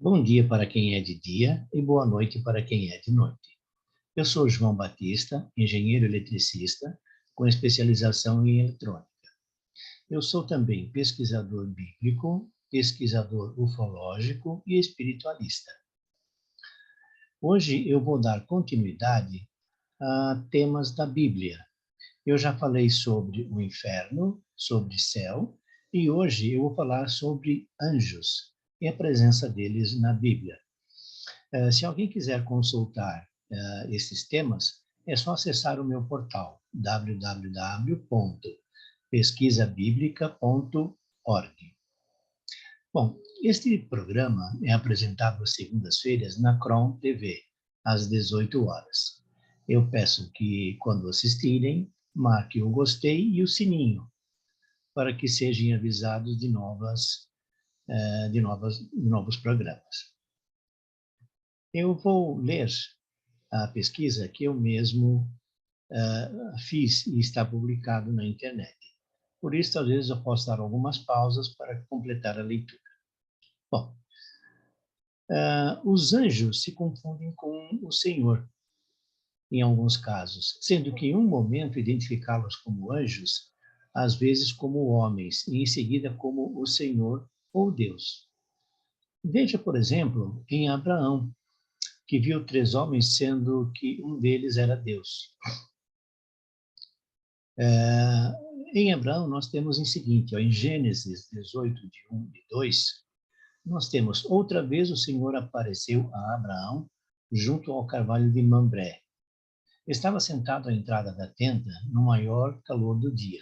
Bom dia para quem é de dia e boa noite para quem é de noite. Eu sou João Batista, engenheiro eletricista, com especialização em eletrônica. Eu sou também pesquisador bíblico, pesquisador ufológico e espiritualista. Hoje eu vou dar continuidade a temas da Bíblia. Eu já falei sobre o inferno, sobre céu, e hoje eu vou falar sobre anjos e a presença deles na Bíblia. Se alguém quiser consultar esses temas, é só acessar o meu portal www.pesquisabiblica.org. Bom, este programa é apresentado às segundas-feiras na Crom TV, às 18 horas. Eu peço que, quando assistirem, marque o gostei e o sininho, para que sejam avisados de novos programas. Eu vou ler a pesquisa que eu mesmo fiz e está publicado na internet. Por isso, às vezes, eu posso dar algumas pausas para completar a leitura. Bom, os anjos se confundem com o Senhor, em alguns casos, sendo que em um momento identificá-los como anjos, às vezes como homens, e em seguida como o Senhor ou Deus. Veja, por exemplo, em Abraão, que viu 3 homens, sendo que um deles era Deus. Em Abraão, nós temos em seguinte, em Gênesis 18, de 1 e 2, nós temos, outra vez o Senhor apareceu a Abraão junto ao carvalho de Mambré. Estava sentado à entrada da tenda, no maior calor do dia.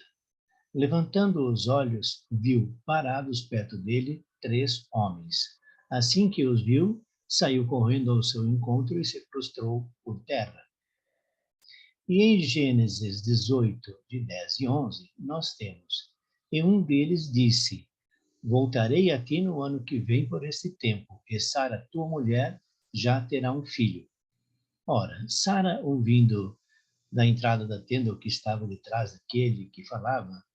Levantando os olhos, viu, parados perto dele, 3 homens. Assim que os viu, saiu correndo ao seu encontro e se prostrou por terra. E em Gênesis 18, de 10 e 11, nós temos, e um deles disse, voltarei a ti no ano que vem por este tempo, e Sara, tua mulher, já terá um filho. Ora, Sara, ouvindo da entrada da tenda o que estava de trás daquele que falava,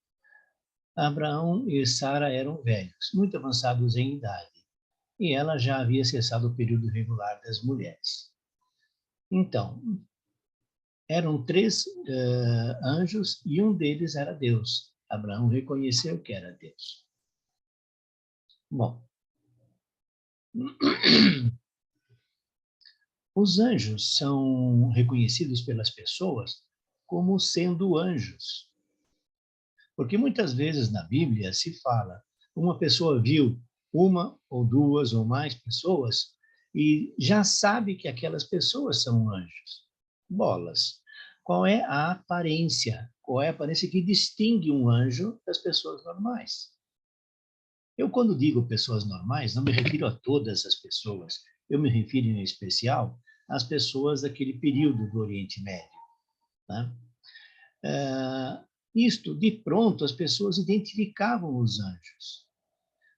Abraão e Sara eram velhos, muito avançados em idade, e ela já havia cessado o período regular das mulheres. Então, eram 3 anjos e um deles era Deus. Abraão reconheceu que era Deus. Bom, os anjos são reconhecidos pelas pessoas como sendo anjos. Porque muitas vezes na Bíblia se fala, uma pessoa viu uma ou 2 ou mais pessoas e já sabe que aquelas pessoas são anjos. Bolas. Qual é a aparência? Qual é a aparência que distingue um anjo das pessoas normais? Eu, quando digo pessoas normais, não me refiro a todas as pessoas. Eu me refiro, em especial, às pessoas daquele período do Oriente Médio. Tá? Isto, de pronto, as pessoas identificavam os anjos.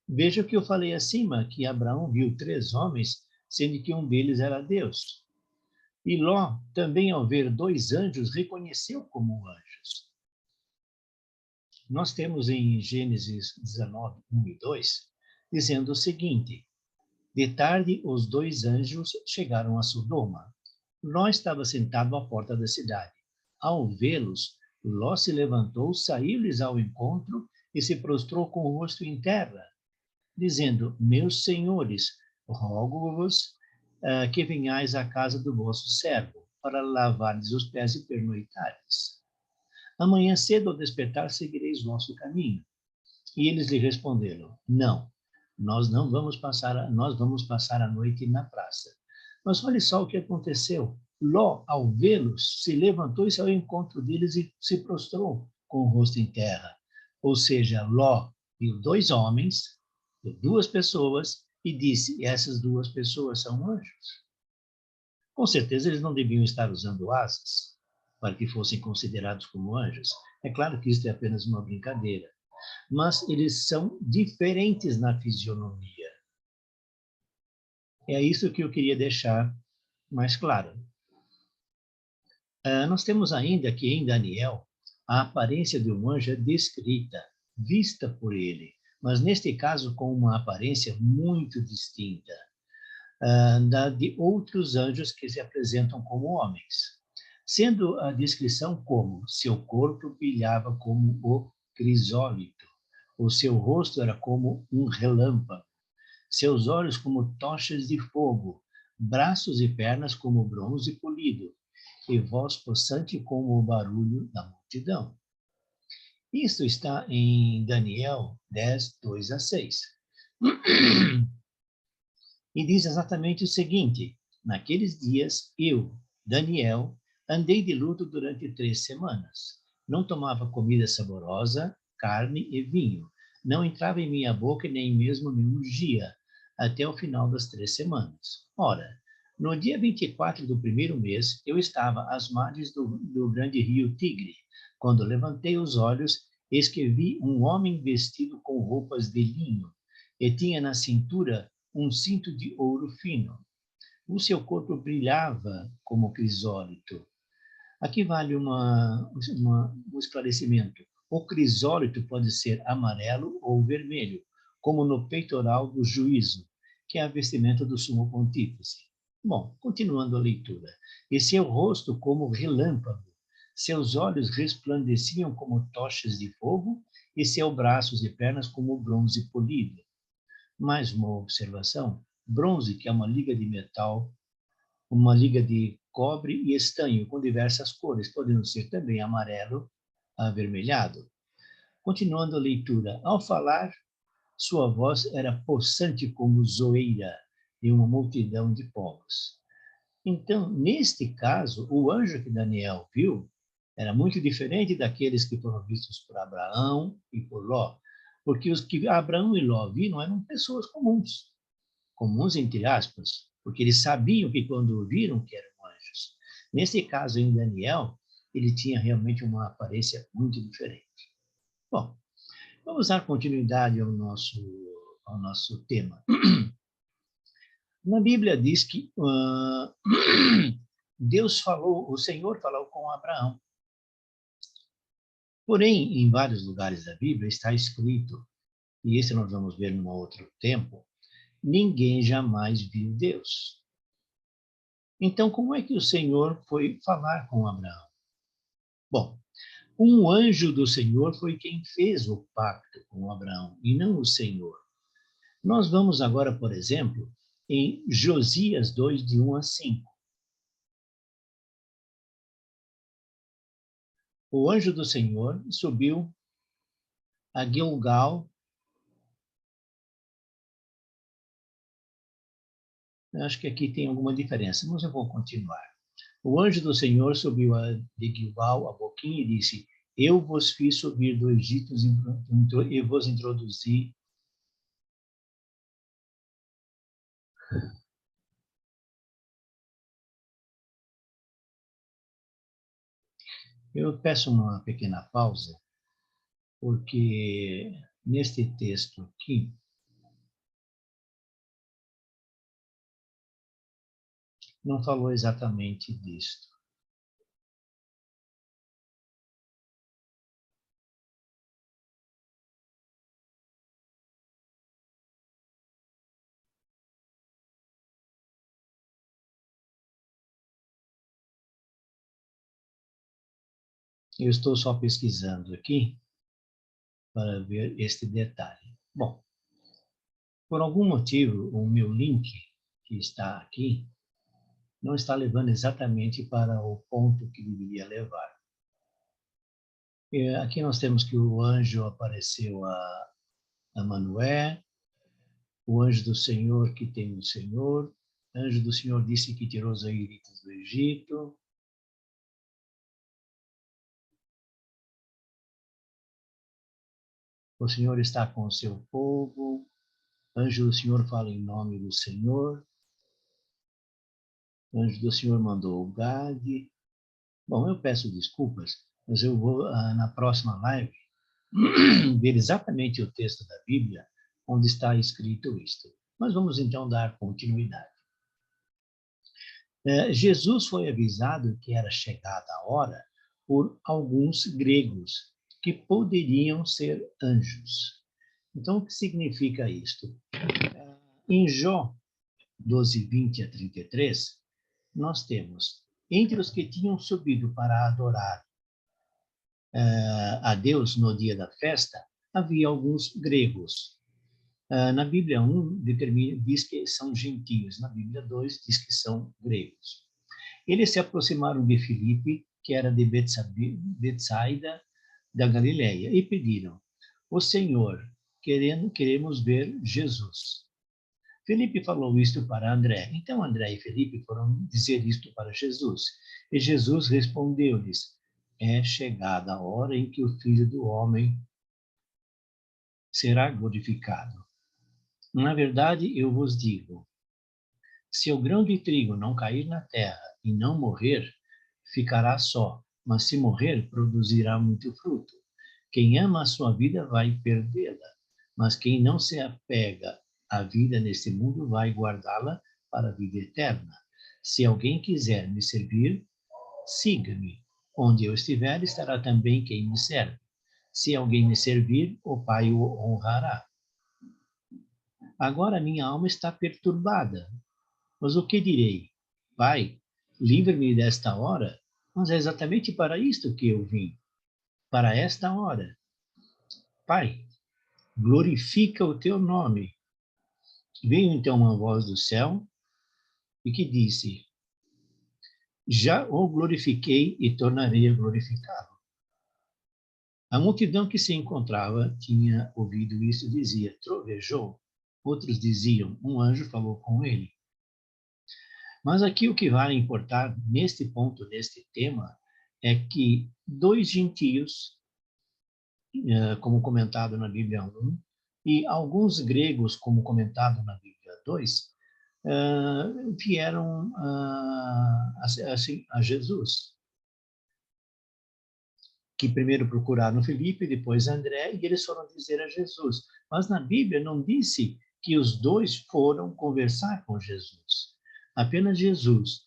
Veja o que eu falei acima, que Abraão viu 3 homens, sendo que um deles era Deus. E Ló, também ao ver 2 anjos, reconheceu como anjos. Nós temos em Gênesis 19, 1 e 2, dizendo o seguinte, de tarde os 2 anjos chegaram a Sodoma. Ló estava sentado à porta da cidade. Ao vê-los, Ló se levantou, saiu-lhes ao encontro e se prostrou com o rosto em terra, dizendo, meus senhores, rogo-vos que venhais à casa do vosso servo, para lavar-lhes os pés e pernoitares. Amanhã cedo ao despertar seguireis vosso caminho. E eles lhe responderam, não, nós vamos passar a noite na praça. Mas olhe só o que aconteceu. Ló, ao vê-los, se levantou e saiu ao encontro deles e se prostrou com o rosto em terra. Ou seja, Ló viu 2 homens, 2 pessoas, e disse, essas 2 pessoas são anjos. Com certeza eles não deviam estar usando asas para que fossem considerados como anjos. É claro que isso é apenas uma brincadeira, mas eles são diferentes na fisionomia. É isso que eu queria deixar mais claro. Nós temos ainda que em Daniel, a aparência de um anjo é descrita, vista por ele, mas neste caso com uma aparência muito distinta. da de outros anjos que se apresentam como homens, sendo a descrição como seu corpo brilhava como o crisólito, o seu rosto era como um relâmpago, seus olhos como tochas de fogo, braços e pernas como bronze polido, e voz possante como o barulho da multidão. Isso está em Daniel 10, 2 a 6. E diz exatamente o seguinte: naqueles dias, eu, Daniel, andei de luto durante 3 semanas. Não tomava comida saborosa, carne e vinho. Não entrava em minha boca nem mesmo me ungia, até o final das 3 semanas. Ora, no dia 24 do primeiro mês, eu estava às margens do grande rio Tigre. Quando levantei os olhos, eis que vi um homem vestido com roupas de linho, e tinha na cintura um cinto de ouro fino. O seu corpo brilhava como crisólito. Aqui vale um esclarecimento. O crisólito pode ser amarelo ou vermelho, como no peitoral do juízo, que é a vestimenta do sumo pontífice. Bom, continuando a leitura. E seu rosto como relâmpago, seus olhos resplandeciam como tochas de fogo, e seus braços e pernas como bronze polido. Mais uma observação: bronze, que é uma liga de metal, uma liga de cobre e estanho com diversas cores, podendo ser também amarelo, avermelhado. Continuando a leitura, ao falar, sua voz era possante como zoeira de uma multidão de povos. Então, neste caso, o anjo que Daniel viu era muito diferente daqueles que foram vistos por Abraão e por Ló, porque os que Abraão e Ló viram eram pessoas comuns, comuns entre aspas, porque eles sabiam que quando viram que eram anjos. Nesse caso, em Daniel, ele tinha realmente uma aparência muito diferente. Bom, vamos dar continuidade ao nosso tema. Na Bíblia diz que Deus falou, o Senhor falou com Abraão. Porém, em vários lugares da Bíblia está escrito, e esse nós vamos ver num outro tempo, ninguém jamais viu Deus. Então, como é que o Senhor foi falar com Abraão? Bom, um anjo do Senhor foi quem fez o pacto com Abraão, e não o Senhor. Nós vamos agora, por exemplo, em Josias 2, de 1 a 5. O anjo do Senhor subiu a Gilgal. Eu acho que aqui tem alguma diferença, mas eu vou continuar. O anjo do Senhor subiu de Gilgal a Boquim e disse: Eu vos fiz subir do Egito e vos introduzi. Eu peço uma pequena pausa, porque neste texto aqui, não falou exatamente disto. Eu estou só pesquisando aqui para ver este detalhe. Bom, por algum motivo, o meu link que está aqui não está levando exatamente para o ponto que deveria levar. Aqui nós temos que o anjo apareceu a Manoé, o anjo do Senhor que tem o Senhor, o anjo do Senhor disse que tirou os israelitas do Egito. O Senhor está com o seu povo, o anjo do Senhor fala em nome do Senhor, o anjo do Senhor mandou o Gade. Bom, eu peço desculpas, mas eu vou, na próxima live, ver exatamente o texto da Bíblia onde está escrito isto. Mas vamos então dar continuidade. Jesus foi avisado que era chegada a hora por alguns gregos que poderiam ser anjos. Então, o que significa isto? Em Jó 12, 20 a 33, nós temos, entre os que tinham subido para adorar a Deus no dia da festa, havia alguns gregos. Na Bíblia 1, diz que são gentios, na Bíblia 2, diz que são gregos. Eles se aproximaram de Filipe, que era de Betsaida da Galileia, e pediram: "O Senhor, queremos ver Jesus." Filipe falou isto para André. Então André e Filipe foram dizer isto para Jesus. E Jesus respondeu-lhes: "É chegada a hora em que o Filho do Homem será glorificado. Na verdade, eu vos digo, se o grão de trigo não cair na terra e não morrer, ficará só, mas se morrer, produzirá muito fruto. Quem ama a sua vida vai perdê-la, mas quem não se apega à vida neste mundo vai guardá-la para a vida eterna. Se alguém quiser me servir, siga-me. Onde eu estiver, estará também quem me serve. Se alguém me servir, o Pai o honrará. Agora minha alma está perturbada. Mas o que direi? Pai, livre-me desta hora. Mas é exatamente para isto que eu vim. Para esta hora. Pai, glorifica o teu nome. Veio então uma voz do céu e que disse: Já o glorifiquei e tornarei a glorificá-lo. A multidão que se encontrava tinha ouvido isso e dizia: Trovejou. Outros diziam: Um anjo falou com ele. Mas aqui o que vai importar neste ponto, neste tema, é que dois gentios, como comentado na Bíblia 1, e alguns gregos, como comentado na Bíblia 2, vieram a Jesus, que primeiro procuraram Filipe, depois André, e eles foram dizer a Jesus. Mas na Bíblia não disse que os dois foram conversar com Jesus. Apenas Jesus,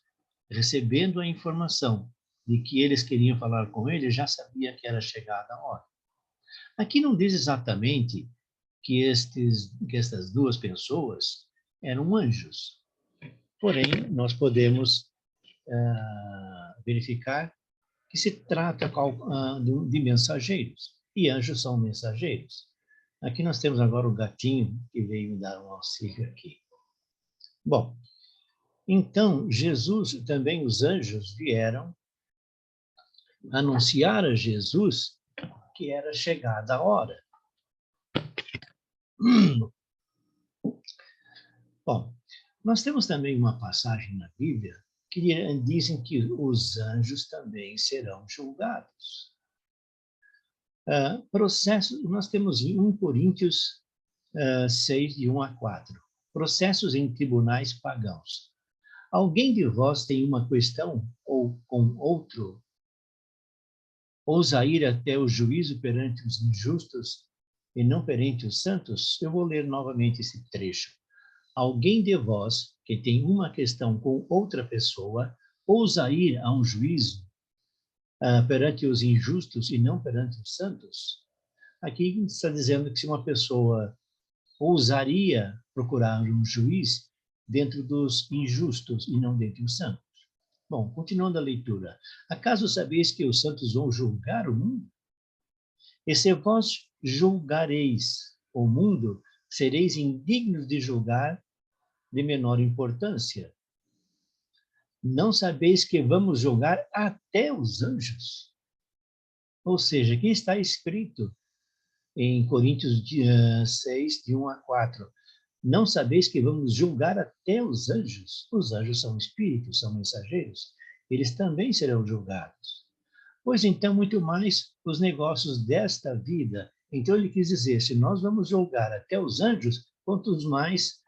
recebendo a informação de que eles queriam falar com ele, já sabia que era chegada a hora. Aqui não diz exatamente que estas duas pessoas eram anjos. Porém, nós podemos verificar que se trata de mensageiros, e anjos são mensageiros. Aqui nós temos agora o gatinho que veio me dar um auxílio aqui. Bom, então Jesus, também os anjos vieram anunciar a Jesus que era chegada a hora. Bom, nós temos também uma passagem na Bíblia que dizem que os anjos também serão julgados. Nós temos em 1 Coríntios 6, de 1 a 4. Processos em tribunais pagãos. Alguém de vós tem uma questão ou com outro, ousa ir até o juízo perante os injustos e não perante os santos? Eu vou ler novamente esse trecho. Alguém de vós que tem uma questão com outra pessoa, ousa ir a um juízo perante os injustos e não perante os santos? Aqui está dizendo que se uma pessoa ousaria procurar um juiz dentro dos injustos e não dentro dos santos. Bom, continuando a leitura. Acaso sabeis que os santos vão julgar o mundo? E se vós julgareis o mundo, sereis indignos de julgar de menor importância. Não sabeis que vamos julgar até os anjos? Ou seja, aqui está escrito em Coríntios 6, de 1 a 4. Não sabeis que vamos julgar até os anjos? Os anjos são espíritos, são mensageiros. Eles também serão julgados. Pois então, muito mais os negócios desta vida. Então, ele quis dizer, se nós vamos julgar até os anjos, quantos mais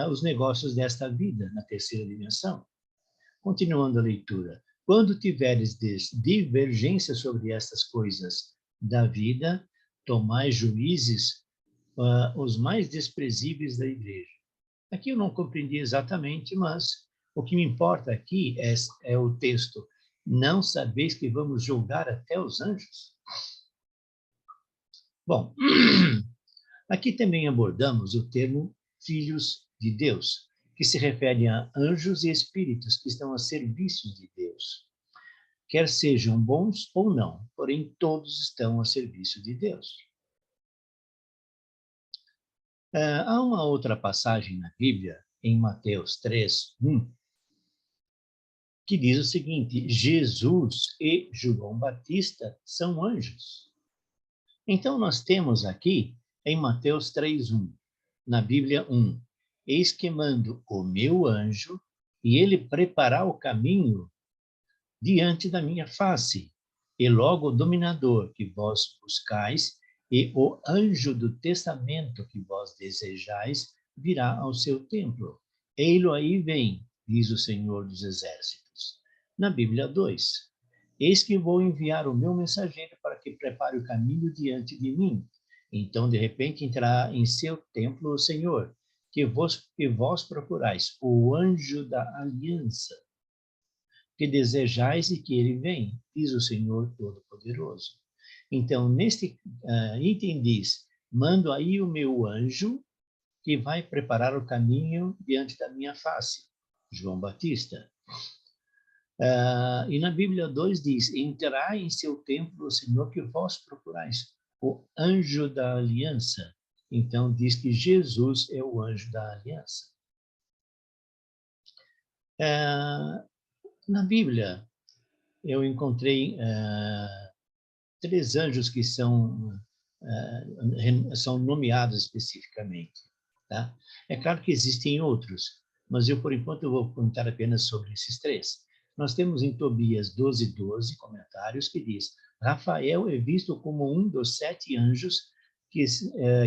os negócios desta vida, na terceira dimensão. Continuando a leitura. Quando tiveres divergência sobre estas coisas da vida, tomai juízes os mais desprezíveis da igreja. Aqui eu não compreendi exatamente, mas o que me importa aqui é o texto. Não sabeis que vamos julgar até os anjos? Bom, aqui também abordamos o termo filhos de Deus, que se refere a anjos e espíritos que estão a serviço de Deus. Quer sejam bons ou não, porém todos estão a serviço de Deus. Há uma outra passagem na Bíblia, em Mateus 3:1, que diz o seguinte: Jesus e João Batista são anjos. Então, nós temos aqui, em Mateus 3:1, na Bíblia 1, eis que mando o meu anjo, e ele preparará o caminho diante da minha face. E logo o dominador que vós buscais, e o anjo do testamento que vós desejais, virá ao seu templo. Ei-lo aí vem, diz o Senhor dos Exércitos. Na Bíblia 2, eis que vou enviar o meu mensageiro para que prepare o caminho diante de mim. Então, de repente, entrará em seu templo o Senhor, que vós procurais, o anjo da aliança, que desejais e que ele vem, diz o Senhor Todo-Poderoso. Então, neste item diz, mando aí o meu anjo, que vai preparar o caminho diante da minha face. João Batista. E na Bíblia 2 diz, entrará em seu templo o Senhor que vós procurais, o anjo da aliança. Então, diz que Jesus é o anjo da aliança. Na Bíblia, eu encontrei 3 anjos que são nomeados especificamente. Tá? É claro que existem outros, mas eu, por enquanto, eu vou comentar apenas sobre esses 3. Nós temos em Tobias 12:12 comentários que diz, Rafael é visto como um dos 7 anjos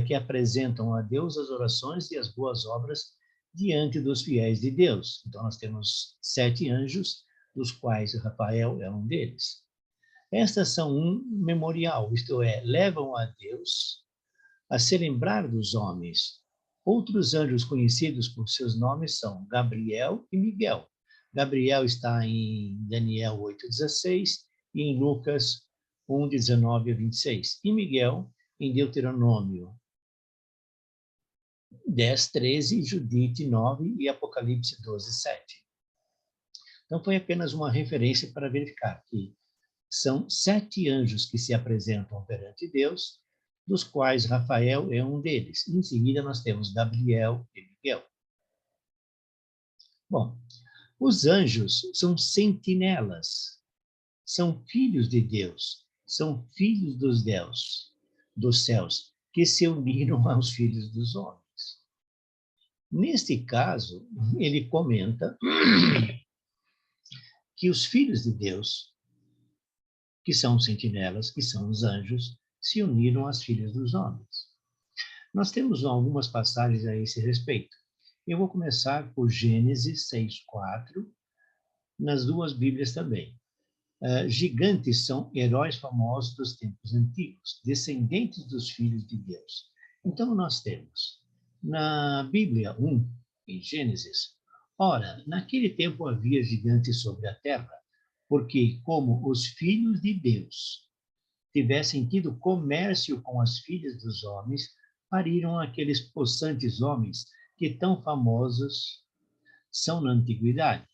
que apresentam a Deus as orações e as boas obras diante dos fiéis de Deus. Então, nós temos 7 anjos, dos quais Rafael é um deles. Estas são um memorial, isto é, levam a Deus a se lembrar dos homens. Outros anjos conhecidos por seus nomes são Gabriel e Miguel. Gabriel está em Daniel 8:16 e em Lucas 1:19-26. E Miguel em Deuteronômio 10:13, Judite 9 e Apocalipse 12:7. Então, foi apenas uma referência para verificar que são 7 anjos que se apresentam perante Deus, dos quais Rafael é um deles. Em seguida, nós temos Gabriel e Miguel. Bom, os anjos são sentinelas, são filhos de Deus, são filhos dos céus, que se uniram aos filhos dos homens. Neste caso, ele comenta que os filhos de Deus, que são sentinelas, que são os anjos, se uniram às filhas dos homens. Nós temos algumas passagens a esse respeito. Eu vou começar por Gênesis 6:4, nas 2 Bíblias também. Gigantes são heróis famosos dos tempos antigos, descendentes dos filhos de Deus. Então, nós temos, na Bíblia 1, em Gênesis, ora, naquele tempo havia gigantes sobre a terra, porque como os filhos de Deus tivessem tido comércio com as filhas dos homens, pariram aqueles possantes homens que tão famosos são na antiguidade.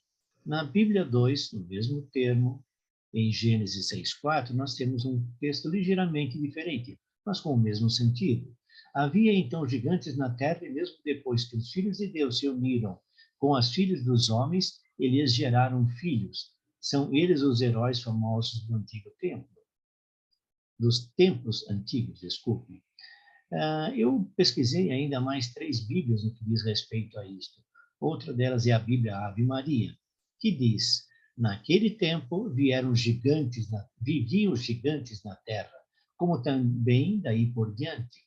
Na Bíblia 2, no mesmo termo, em Gênesis 6:4, nós temos um texto ligeiramente diferente, mas com o mesmo sentido. Havia então gigantes na terra, e mesmo depois que os filhos de Deus se uniram com as filhas dos homens, eles geraram filhos. São eles os heróis famosos do antigo templo. Dos tempos antigos, desculpe. Eu pesquisei ainda mais 3 Bíblias no que diz respeito a isto. Outra delas é a Bíblia Ave Maria, que diz, naquele tempo viviam gigantes na terra, como também daí por diante,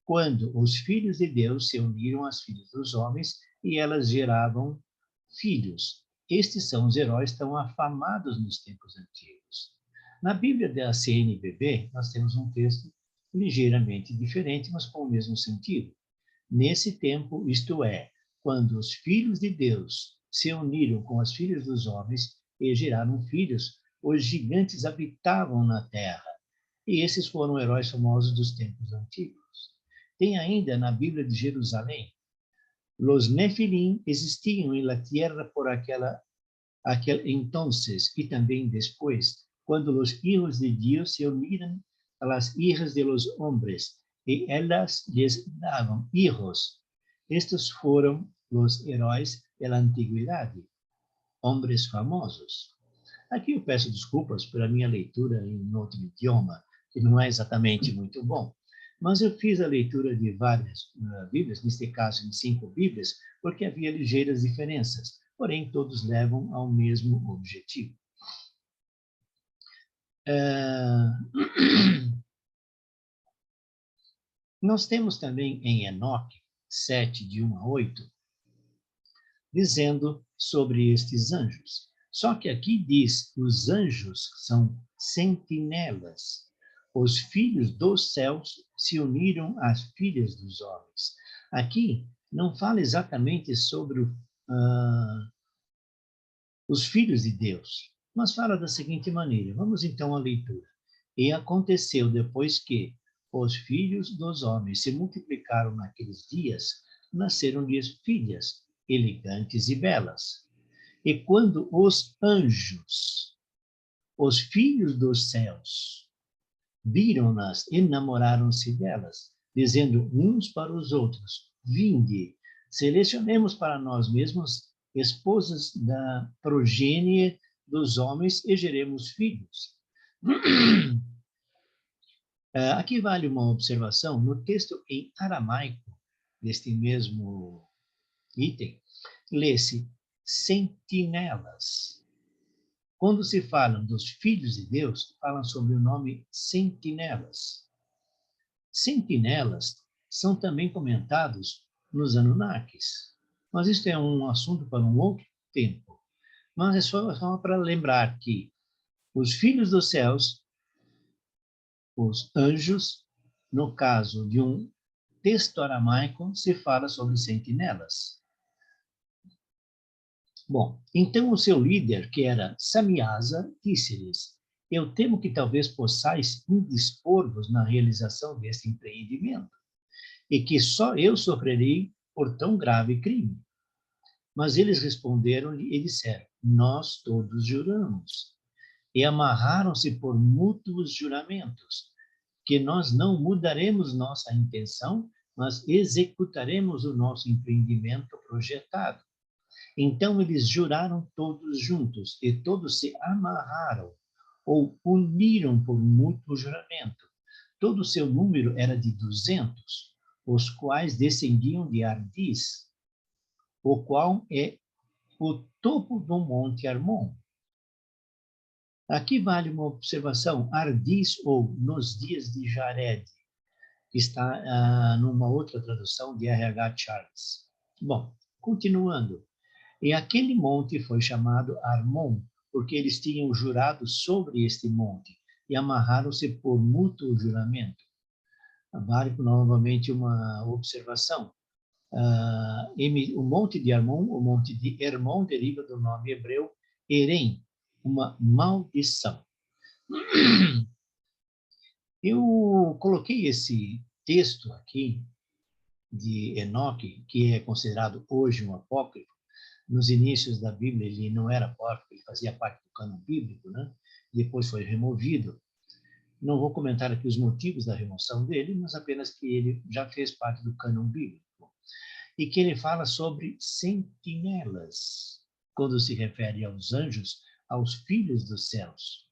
quando os filhos de Deus se uniram às filhas dos homens e elas geravam filhos. Estes são os heróis tão afamados nos tempos antigos. Na Bíblia da CNBB, nós temos um texto ligeiramente diferente, mas com o mesmo sentido. Nesse tempo, isto é, quando os filhos de Deus se uniram com as filhas dos homens e geraram filhos, os gigantes habitavam na terra. E esses foram heróis famosos dos tempos antigos. Tem ainda na Bíblia de Jerusalém, Los Nefilim existiam em la tierra por aquel entonces y también después, cuando los hijos de Dios se unieron a las hijas de los hombres y ellas les daban hijos. Estos fueron los heróis de la antiguidad, hombres famosos. Aqui eu peço desculpas pela minha leitura em outro idioma, que não é exatamente muito bom. Mas eu fiz a leitura de várias Bíblias, neste caso em 5 Bíblias, porque havia ligeiras diferenças, porém todos levam ao mesmo objetivo. Nós temos também em Enoque 7, de 1 a 8, dizendo sobre estes anjos. Só que aqui diz que os anjos são sentinelas. Os filhos dos céus se uniram às filhas dos homens. Aqui não fala exatamente sobre os filhos de Deus, mas fala da seguinte maneira. Vamos então à leitura. E aconteceu depois que os filhos dos homens se multiplicaram naqueles dias, nasceram-lhes filhas, elegantes e belas. E quando os anjos, os filhos dos céus, viram-nas, enamoraram-se delas, dizendo uns para os outros: vinde, selecionemos para nós mesmos esposas da progênie dos homens e geremos filhos. Aqui vale uma observação, no texto em aramaico, deste mesmo item, lê-se sentinelas. Quando se falam dos filhos de Deus, falam sobre o nome sentinelas. Sentinelas são também comentados nos Anunnakis, mas isso é um assunto para um outro tempo. Mas é só para lembrar que os filhos dos céus, os anjos, no caso de um texto aramaico, se fala sobre sentinelas. Bom, então o seu líder, que era Samiasa, disse-lhes: eu temo que talvez possais indispor-vos na realização deste empreendimento, e que só eu sofrerei por tão grave crime. Mas eles responderam-lhe e disseram: nós todos juramos. E amarraram-se por mútuos juramentos, que nós não mudaremos nossa intenção, mas executaremos o nosso empreendimento projetado. Então eles juraram todos juntos, e todos se amarraram, ou uniram por mútuo juramento. Todo o seu número era de 200, os quais descendiam de Ardis, o qual é o topo do Monte Hermon. Aqui vale uma observação, Ardis, ou nos dias de Jared, que está numa outra tradução de R.H. Charles. Bom, continuando. E aquele monte foi chamado Hermon, porque eles tinham jurado sobre este monte e amarraram-se por mútuo juramento. Vale novamente uma observação. O monte de Hermon, o monte de Hermon, deriva do nome hebreu Erem, uma maldição. Eu coloquei esse texto aqui de Enoque, que é considerado hoje um apócrifo. Nos inícios da Bíblia ele não era apócrifo, ele fazia parte do cânon bíblico, né? Depois foi removido. Não vou comentar aqui os motivos da remoção dele, mas apenas que ele já fez parte do cânon bíblico. E que ele fala sobre sentinelas, quando se refere aos anjos, aos filhos dos céus.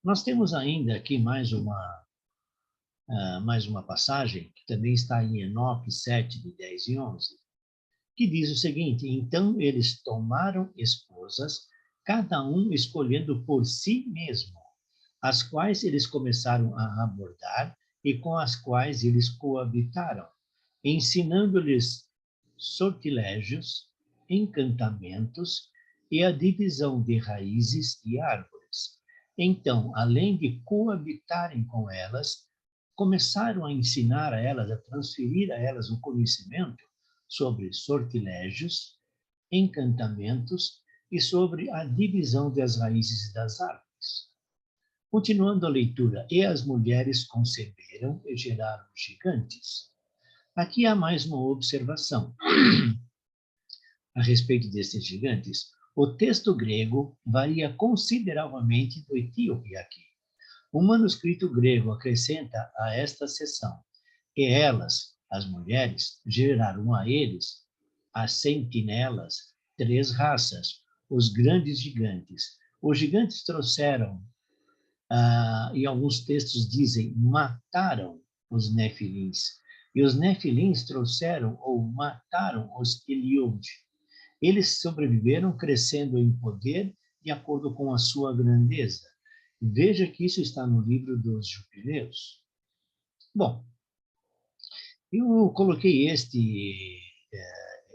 Nós temos ainda aqui mais uma passagem, que também está em Enoque 7, de 10 e 11, que diz o seguinte: então eles tomaram esposas, cada um escolhendo por si mesmo, as quais eles começaram a abordar e com as quais eles coabitaram, ensinando-lhes sortilégios, encantamentos e a divisão de raízes e árvores. Então, além de coabitarem com elas, começaram a ensinar a elas, a transferir a elas o conhecimento sobre sortilégios, encantamentos e sobre a divisão das raízes das árvores. Continuando a leitura, e as mulheres conceberam e geraram gigantes. Aqui há mais uma observação a respeito destes gigantes. O texto grego varia consideravelmente do etíope aqui. O manuscrito grego acrescenta a esta seção: e elas, as mulheres, geraram a eles, as sentinelas, três raças, os grandes gigantes. Os gigantes trouxeram, e alguns textos dizem, mataram os nefilins. E os nefilins trouxeram ou mataram os Eliúde. Eles sobreviveram crescendo em poder de acordo com a sua grandeza. Veja que isso está no livro dos Jubileus. Bom, eu coloquei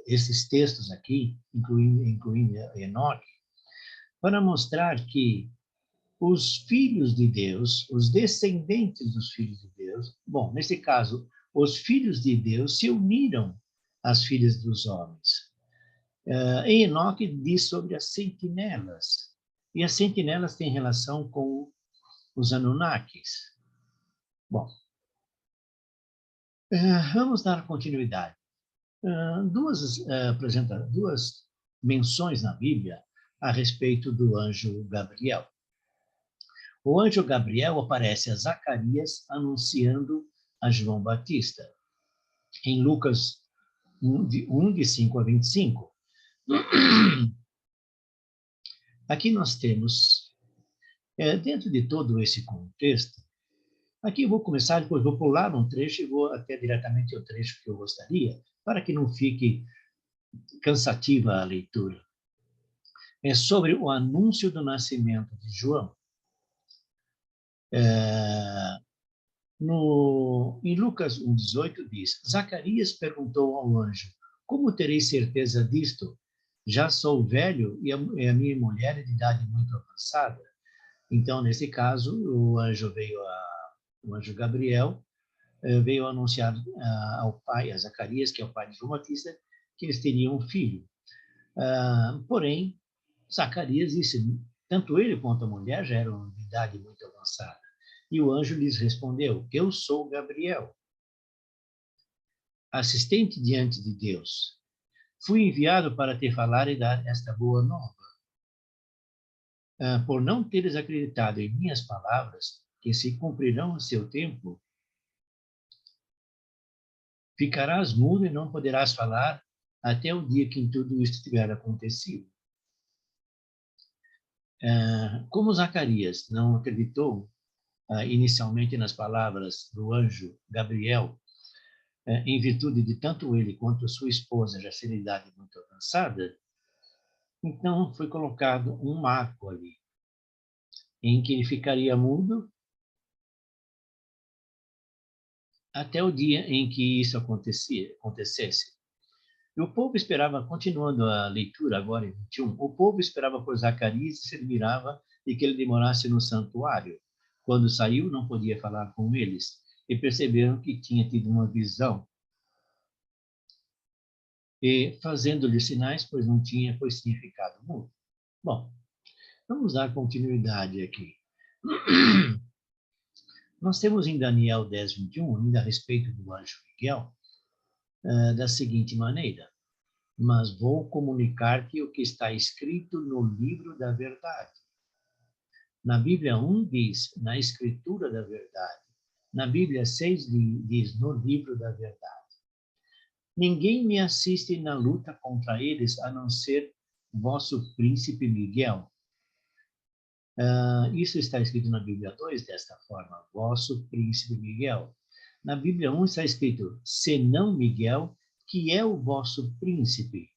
esses textos aqui, incluindo Enoque, para mostrar que os filhos de Deus, os descendentes dos filhos de Deus, bom, nesse caso, os filhos de Deus se uniram às filhas dos homens. Enoque diz sobre as sentinelas, e as sentinelas têm relação com os Anunnakis. Bom, vamos dar continuidade. Duas menções na Bíblia a respeito do anjo Gabriel. O anjo Gabriel aparece a Zacarias anunciando a João Batista. Em Lucas 1, de 5 a 25. Aqui nós temos, dentro de todo esse contexto, aqui eu vou começar, depois vou pular um trecho e vou até diretamente ao trecho que eu gostaria, para que não fique cansativa a leitura. É sobre o anúncio do nascimento de João. Em Lucas 1,18 diz, Zacarias perguntou ao anjo, como terei certeza disto? Já sou velho e a minha mulher é de idade muito avançada. Então, nesse caso, o anjo Gabriel, veio anunciar ao pai, a Zacarias, que é o pai de João Batista, que eles teriam um filho. Porém, Zacarias disse, tanto ele quanto a mulher já eram de idade muito avançada. E o anjo lhes respondeu, eu sou Gabriel, assistente diante de Deus. Fui enviado para te falar e dar esta boa nova. Por não teres acreditado em minhas palavras, que se cumprirão o seu tempo, ficarás mudo e não poderás falar até o dia que tudo isso tiver acontecido. Como Zacarias não acreditou inicialmente nas palavras do anjo Gabriel, em virtude de tanto ele quanto sua esposa já serem de idade muito avançada, então foi colocado um marco ali, em que ele ficaria mudo até o dia em que isso acontecesse. E o povo esperava, continuando a leitura agora em 21, o povo esperava por Zacarias e se admirava de que ele demorasse no santuário. Quando saiu, não podia falar com eles, e perceberam que tinha tido uma visão. E fazendo-lhe sinais, pois tinha ficado mudo. Bom, vamos dar continuidade aqui. Nós temos em Daniel 10, 21, ainda a respeito do anjo Miguel, da seguinte maneira, mas vou comunicar-te o que está escrito no livro da verdade. Na Bíblia 1 diz, na escritura da verdade. Na Bíblia 6 diz, no livro da verdade. Ninguém me assiste na luta contra eles, a não ser vosso príncipe Miguel. Isso está escrito na Bíblia 2 desta forma, vosso príncipe Miguel. Na Bíblia 1 está escrito, senão Miguel, que é o vosso príncipe.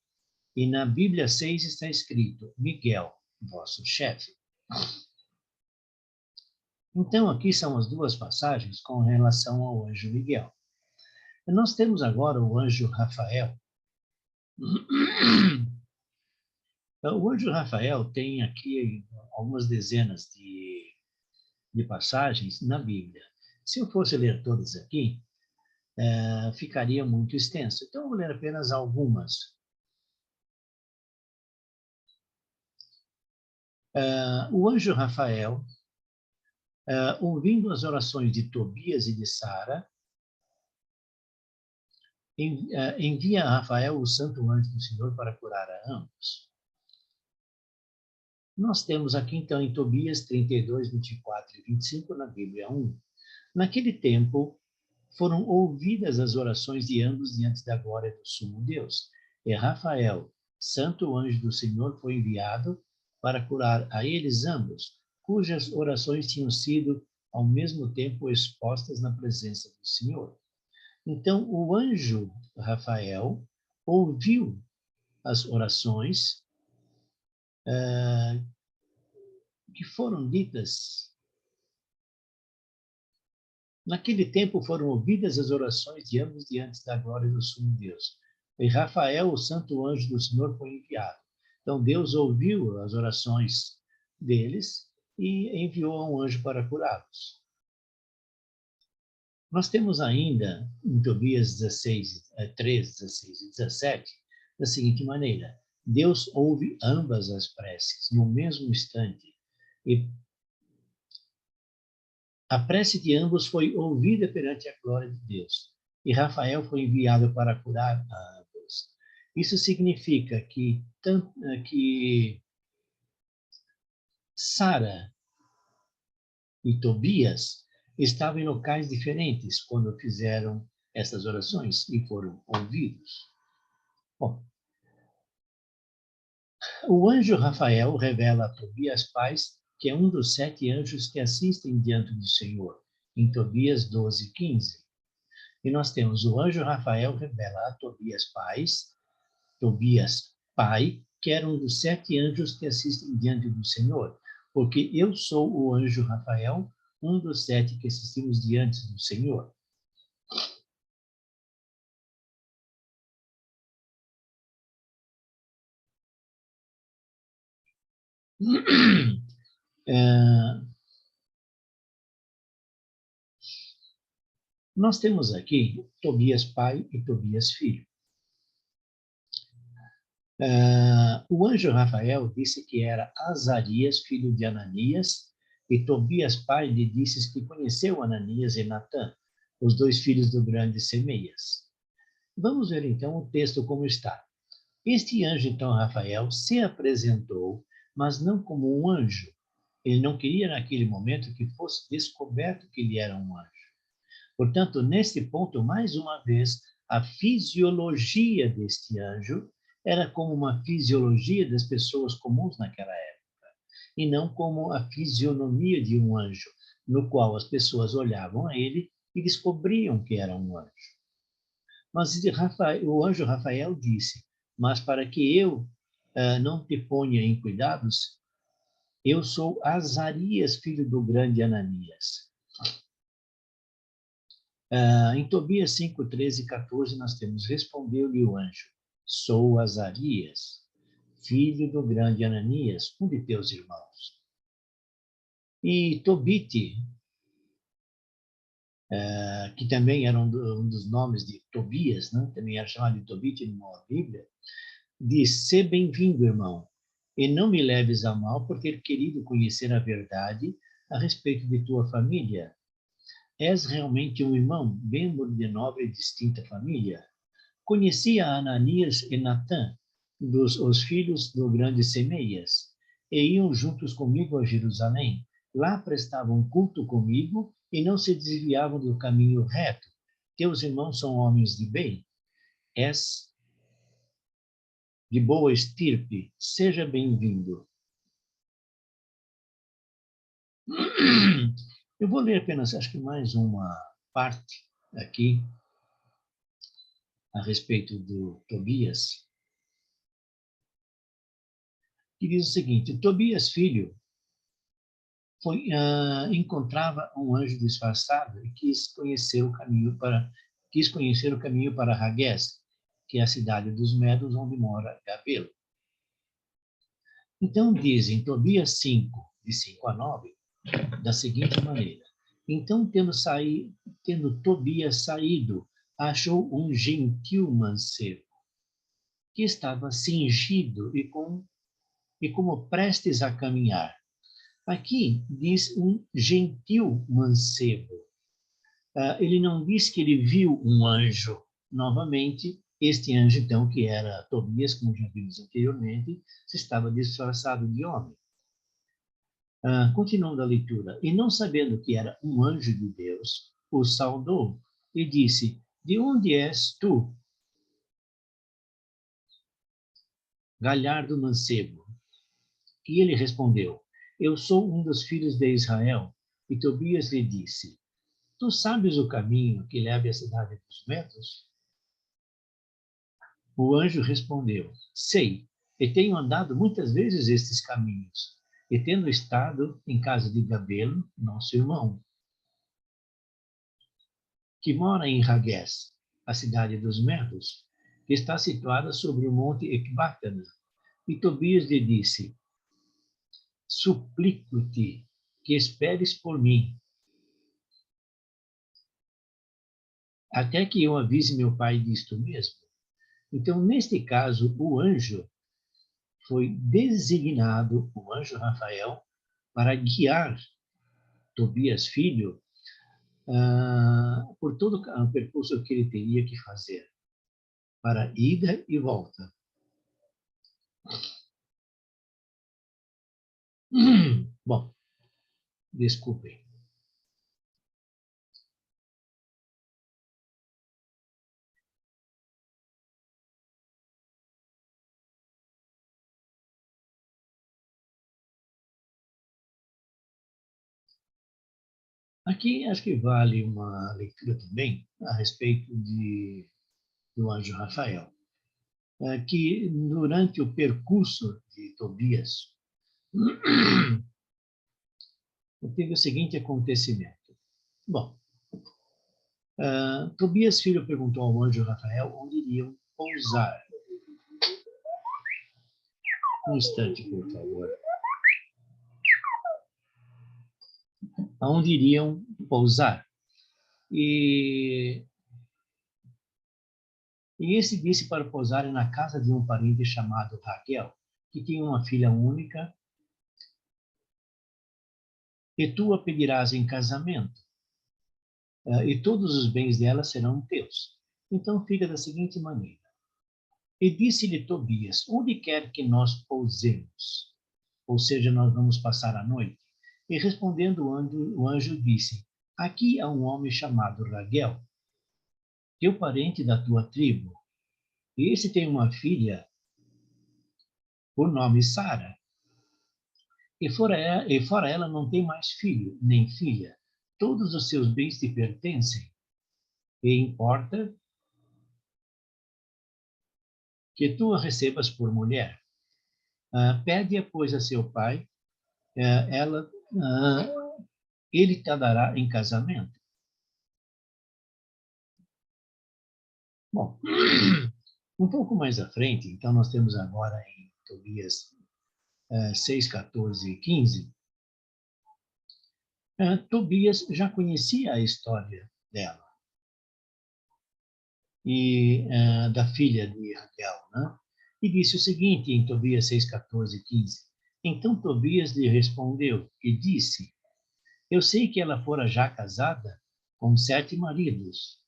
E na Bíblia 6 está escrito, Miguel, vosso chefe. Então, aqui são as duas passagens com relação ao anjo Miguel. E nós temos agora o anjo Rafael. O anjo Rafael tem aqui algumas dezenas de passagens na Bíblia. Se eu fosse ler todas aqui, ficaria muito extenso. Então, eu vou ler apenas algumas. O anjo Rafael, ouvindo as orações de Tobias e de Sara, envia a Rafael, o santo anjo do Senhor, para curar a ambos. Nós temos aqui, então, em Tobias 32, 24 e 25, na Bíblia 1. Naquele tempo, foram ouvidas as orações de ambos diante da glória do sumo Deus. E Rafael, santo anjo do Senhor, foi enviado para curar a eles ambos, cujas orações tinham sido, ao mesmo tempo, expostas na presença do Senhor. Então, o anjo Rafael ouviu as orações que foram ditas. Naquele tempo foram ouvidas as orações de ambos diante da glória do sumo Deus. E Rafael, o santo anjo do Senhor, foi enviado. Então, Deus ouviu as orações deles e enviou um anjo para curá-los. Nós temos ainda, em Tobias 16, 13, 16 e 17, da seguinte maneira: Deus ouve ambas as preces no mesmo instante, e a prece de ambos foi ouvida perante a glória de Deus, e Rafael foi enviado para curar a ambos. Isso significa que Sara e Tobias estavam em locais diferentes quando fizeram essas orações e foram ouvidos. Bom, o anjo Rafael revela a Tobias paz, que é um dos 7 anjos que assistem diante do Senhor, em Tobias 12, 15. E nós temos o anjo Rafael revela a Tobias pai, que era um dos 7 anjos que assistem diante do Senhor, porque eu sou o anjo Rafael, um dos 7 que assistimos diante do Senhor. Nós temos aqui Tobias pai e Tobias filho. O anjo Rafael disse que era Azarias, filho de Ananias, e Tobias pai lhe disse que conheceu Ananias e Natã, os 2 filhos do grande Semeias. Vamos ver então o texto como está. Este anjo, então, Rafael, se apresentou, mas não como um anjo. Ele não queria, naquele momento, que fosse descoberto que ele era um anjo. Portanto, neste ponto, mais uma vez, a fisiologia deste anjo era como uma fisiologia das pessoas comuns naquela época, e não como a fisionomia de um anjo, no qual as pessoas olhavam a ele e descobriam que era um anjo. Mas o anjo Rafael disse: mas para que eu não te ponha em cuidados, eu sou Azarias, filho do grande Ananias. Em Tobias 5, 13 e 14, nós temos: respondeu-lhe o anjo: sou Azarias, filho do grande Ananias, um de teus irmãos. E Tobite, que também era um dos nomes de Tobias, né? Também era chamado de Tobite na Bíblia, diz: sê bem-vindo, irmão, e não me leves a mal por ter querido conhecer a verdade a respeito de tua família. És realmente um irmão, membro de nobre e distinta família. Conhecia Ananias e Natã, os filhos do grande Semeias, e iam juntos comigo a Jerusalém. Lá prestavam culto comigo e não se desviavam do caminho reto. Teus irmãos são homens de bem. És de boa estirpe, seja bem-vindo. Eu vou ler apenas, acho que mais uma parte aqui a respeito do Tobias, que diz o seguinte: Tobias, filho, encontrava um anjo disfarçado e quis conhecer o caminho para Ragués, que é a cidade dos Medos, onde mora Gabelo. Então dizem Tobias 5, de 5 a 9, da seguinte maneira: então, tendo Tobias saído, achou um gentil mancebo, que estava cingido e como prestes a caminhar. Aqui diz um gentil mancebo. Ele não diz que ele viu um anjo, novamente, este anjo, então, que era Tobias, como já vimos anteriormente, se estava disfarçado de homem. Continuando a leitura. E não sabendo que era um anjo de Deus, o saudou e disse, de onde és tu, galhardo mancebo? E ele respondeu, eu sou um dos filhos de Israel. E Tobias lhe disse, tu sabes o caminho que leva à cidade dos Medos? O anjo respondeu, sei, e tenho andado muitas vezes estes caminhos, e tendo estado em casa de Gabelo, nosso irmão, que mora em Ragués, a cidade dos Medos, que está situada sobre o monte Ecbátana. E Tobias lhe disse, suplico-te que esperes por mim, até que eu avise meu pai disto mesmo. Então, neste caso, o anjo foi designado, o anjo Rafael, para guiar Tobias, filho, por todo o percurso que ele teria que fazer, para ida e volta. Bom, desculpem. Aqui acho que vale uma leitura também a respeito do anjo Rafael, que durante o percurso de Tobias, teve o seguinte acontecimento. Bom, Tobias, filho, perguntou ao anjo Rafael onde iriam pousar. Um instante, por favor. Aonde iriam pousar. E esse disse para pousarem na casa de um parente chamado Raquel, que tinha uma filha única, e tu a pedirás em casamento, e todos os bens dela serão teus. Então fica da seguinte maneira. E disse-lhe Tobias, onde quer que nós pousemos? Ou seja, nós vamos passar a noite. E respondendo o anjo disse, aqui há um homem chamado Raguel, teu parente da tua tribo, e esse tem uma filha por nome Sara, e fora ela não tem mais filho, nem filha. Todos os seus bens te pertencem, e importa que tu a recebas por mulher. Pede-a, pois, a seu pai, ela, ele te dará em casamento. Bom, um pouco mais à frente, então nós temos agora em Tobias 6, 14 e 15, Tobias já conhecia a história dela e da filha de Raquel, né? E disse o seguinte em Tobias 6, 14 e 15. Então Tobias lhe respondeu e disse, eu sei que ela fora já casada com 7 maridos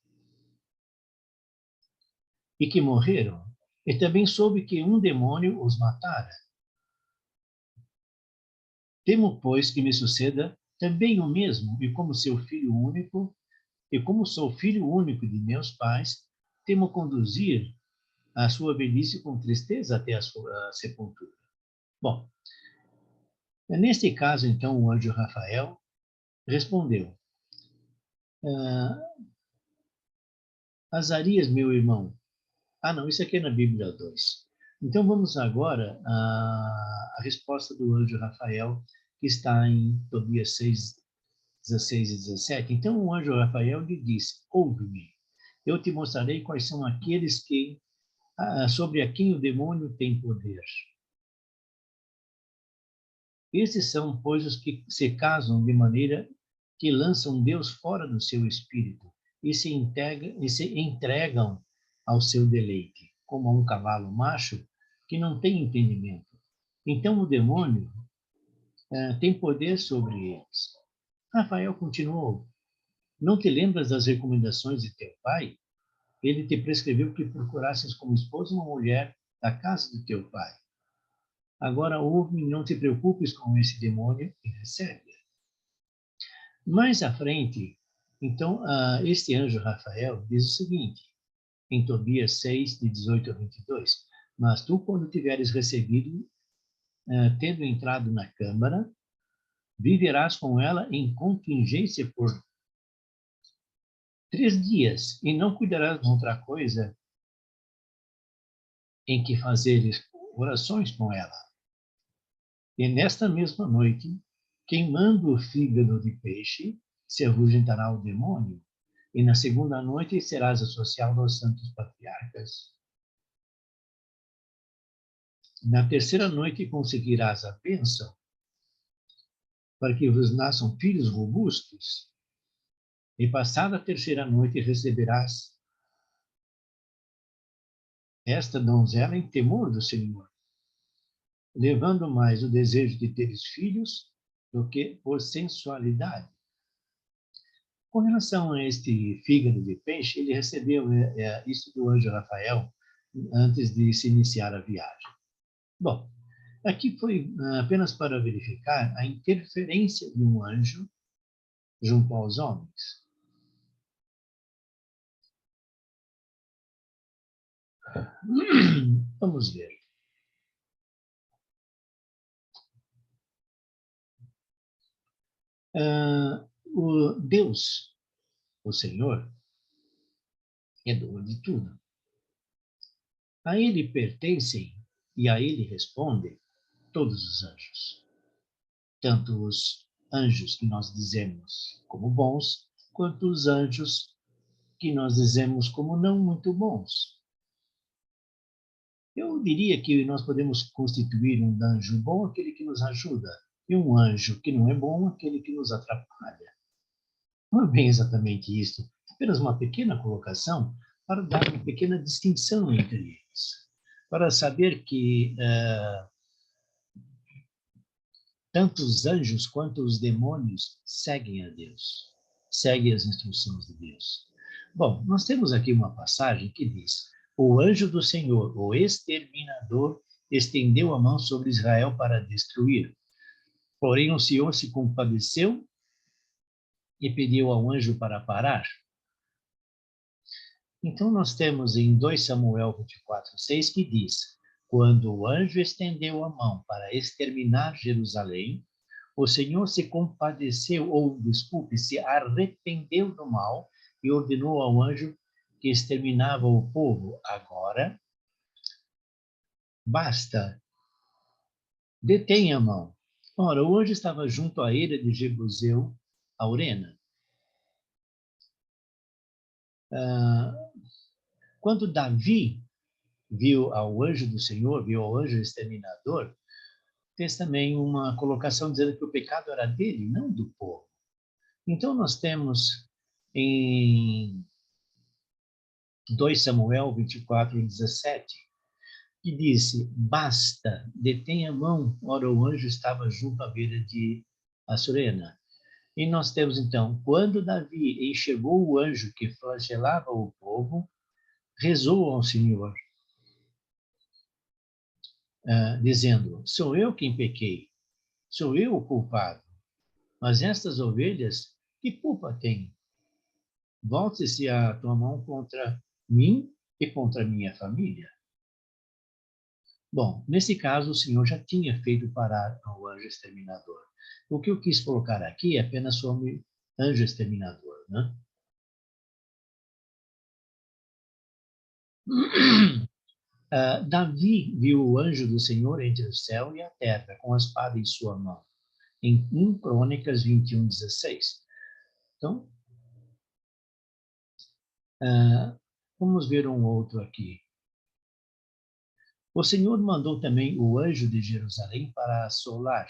e que morreram, e também soube que um demônio os matara. Temo, pois, que me suceda também o mesmo, e como seu filho único, e como sou filho único de meus pais, temo conduzir a sua velhice com tristeza até a sua sepultura. Bom, neste caso, então, o anjo Rafael respondeu, Azarias, meu irmão. Não, isso aqui é na Bíblia 2. Então, vamos agora à resposta do anjo Rafael, que está em Tobias 6, 16 e 17. Então, o anjo Rafael lhe disse, ouve-me, eu te mostrarei quais são aqueles que sobre a quem o demônio tem poder. Esses são, pois, os que se casam de maneira que lançam Deus fora do seu espírito e se entregam ao seu deleite, como a um cavalo macho que não tem entendimento. Então o demônio tem poder sobre eles. Rafael continuou, não te lembras das recomendações de teu pai? ele te prescreveu que procurasses como esposa uma mulher da casa do teu pai. Agora ouve e não te preocupes com esse demônio e recebe-a. Mais à frente, então, este anjo Rafael diz o seguinte, em Tobias 6, de 18 a 22, mas tu, quando tiveres recebido, tendo entrado na câmara, viverás com ela em contingência por 3 dias, e não cuidarás de outra coisa em que fazeres orações com ela. E nesta mesma noite, queimando o fígado de peixe, se afugentará o demônio, e na segunda noite serás associado aos santos patriarcas. Na terceira noite conseguirás a bênção, para que vos nasçam filhos robustos, e passada a terceira noite receberás esta donzela em temor do Senhor, levando mais o desejo de teres filhos do que por sensualidade. Com relação a este fígado de peixe, ele recebeu isso do anjo Rafael antes de se iniciar a viagem. Bom, aqui foi apenas para verificar a interferência de um anjo junto aos homens. Vamos ver. O Deus, o Senhor, é dono de tudo. A ele pertencem e a ele respondem todos os anjos. Tanto os anjos que nós dizemos como bons, quanto os anjos que nós dizemos como não muito bons. Eu diria que nós podemos constituir um anjo bom aquele que nos ajuda, e um anjo que não é bom aquele que nos atrapalha. Não é bem exatamente isso, apenas uma pequena colocação para dar uma pequena distinção entre eles, para saber que tanto os anjos quanto os demônios seguem a Deus, seguem as instruções de Deus. Bom, nós temos aqui uma passagem que diz: o anjo do Senhor, o exterminador, estendeu a mão sobre Israel para destruir. Porém, o Senhor se compadeceu e pediu ao anjo para parar. Então, nós temos em 2 Samuel 24:6 que diz: quando o anjo estendeu a mão para exterminar Jerusalém, o Senhor se compadeceu, ou, desculpe, se arrependeu do mal e ordenou ao anjo que exterminava o povo: agora, basta, detenha a mão. Ora, o anjo estava junto à eira de Jebuseu, a Urena. Quando Davi viu ao anjo do Senhor, viu ao anjo exterminador, fez também uma colocação dizendo que o pecado era dele, não do povo. Então, nós temos em 2 Samuel 24:17, que disse: basta, detém a mão. Ora, o anjo estava junto à beira de Assurena. E nós temos então, quando Davi enxergou o anjo que flagelava o povo, rezou ao Senhor, dizendo: sou eu quem pequei, sou eu o culpado, mas estas ovelhas, que culpa têm? Volte-se a tua mão contra mim e contra minha família. Bom, nesse caso, o Senhor já tinha feito parar o anjo exterminador. O que eu quis colocar aqui é apenas sobre anjo exterminador, né? Davi viu o anjo do Senhor entre o céu e a terra, com a espada em sua mão, em 1 Crônicas 21:16. Então, vamos ver um outro aqui. O Senhor mandou também o anjo de Jerusalém para assolar.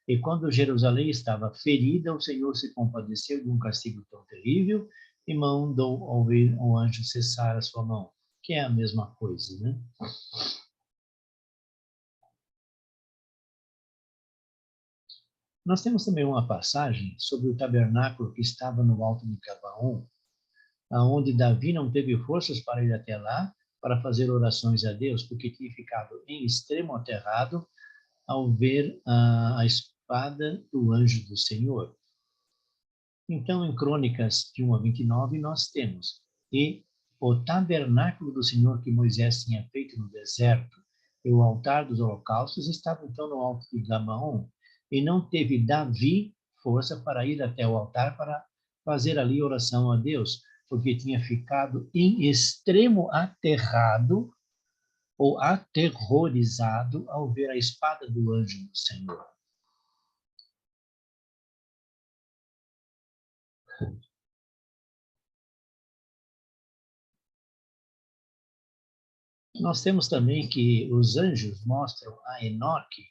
E quando Jerusalém estava ferida, o Senhor se compadeceu de um castigo tão terrível e mandou ao anjo cessar a sua mão, que é a mesma coisa, né? Nós temos também uma passagem sobre o tabernáculo que estava no alto de Gabaon, onde Davi não teve forças para ir até lá, para fazer orações a Deus, porque tinha ficado em extremo aterrado ao ver a espada do anjo do Senhor. Então, em Crônicas de 1 a 29, nós temos: e o tabernáculo do Senhor que Moisés tinha feito no deserto, e o altar dos holocaustos estavam então no alto de Gabaon, e não teve Davi força para ir até o altar para fazer ali oração a Deus, porque tinha ficado em extremo aterrado ou aterrorizado ao ver a espada do anjo do Senhor. Nós temos também que os anjos mostram a Enoque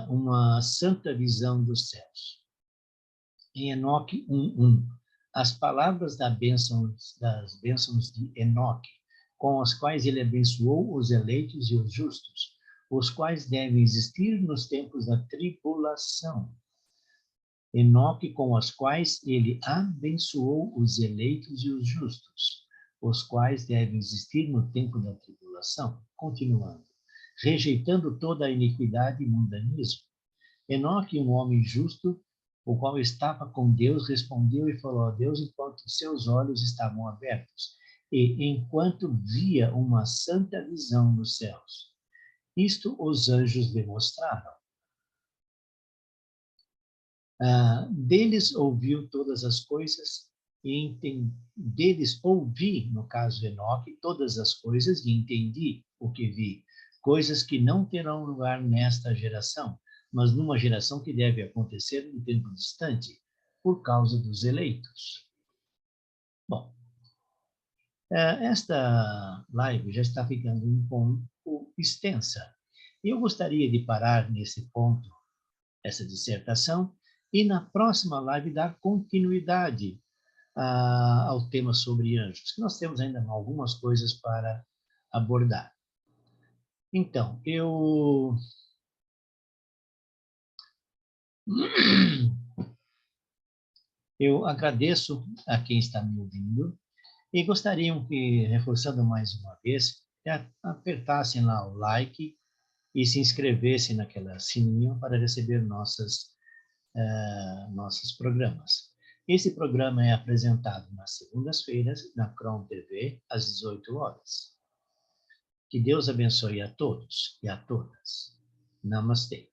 uma santa visão dos céus. Em Enoque 1:1, as palavras das bênçãos de Enoque, com as quais ele abençoou os eleitos e os justos, os quais devem existir nos tempos da tribulação. Enoque, com as quais ele abençoou os eleitos e os justos, os quais devem existir no tempo da tribulação. Continuando, rejeitando toda a iniquidade e mundanismo. Enoque, um homem justo, o qual estava com Deus, respondeu e falou a Deus enquanto seus olhos estavam abertos, e enquanto via uma santa visão nos céus. Isto os anjos demonstraram. Deles ouviu todas as coisas, deles ouvi, no caso de Enoque, todas as coisas e entendi o que vi, coisas que não terão lugar nesta geração, mas numa geração que deve acontecer num tempo distante, por causa dos eleitos. Bom, esta live já está ficando um pouco extensa. Eu gostaria de parar nesse ponto, essa dissertação, e na próxima live dar continuidade ao tema sobre anjos, que nós temos ainda algumas coisas para abordar. Então, eu agradeço a quem está me ouvindo e gostaria que, reforçando mais uma vez, que apertassem lá o like e se inscrevessem naquela sininho para receber nossos programas. Esse programa é apresentado nas segundas-feiras na Crom TV, às 18 horas. Que Deus abençoe a todos e a todas. Namastê.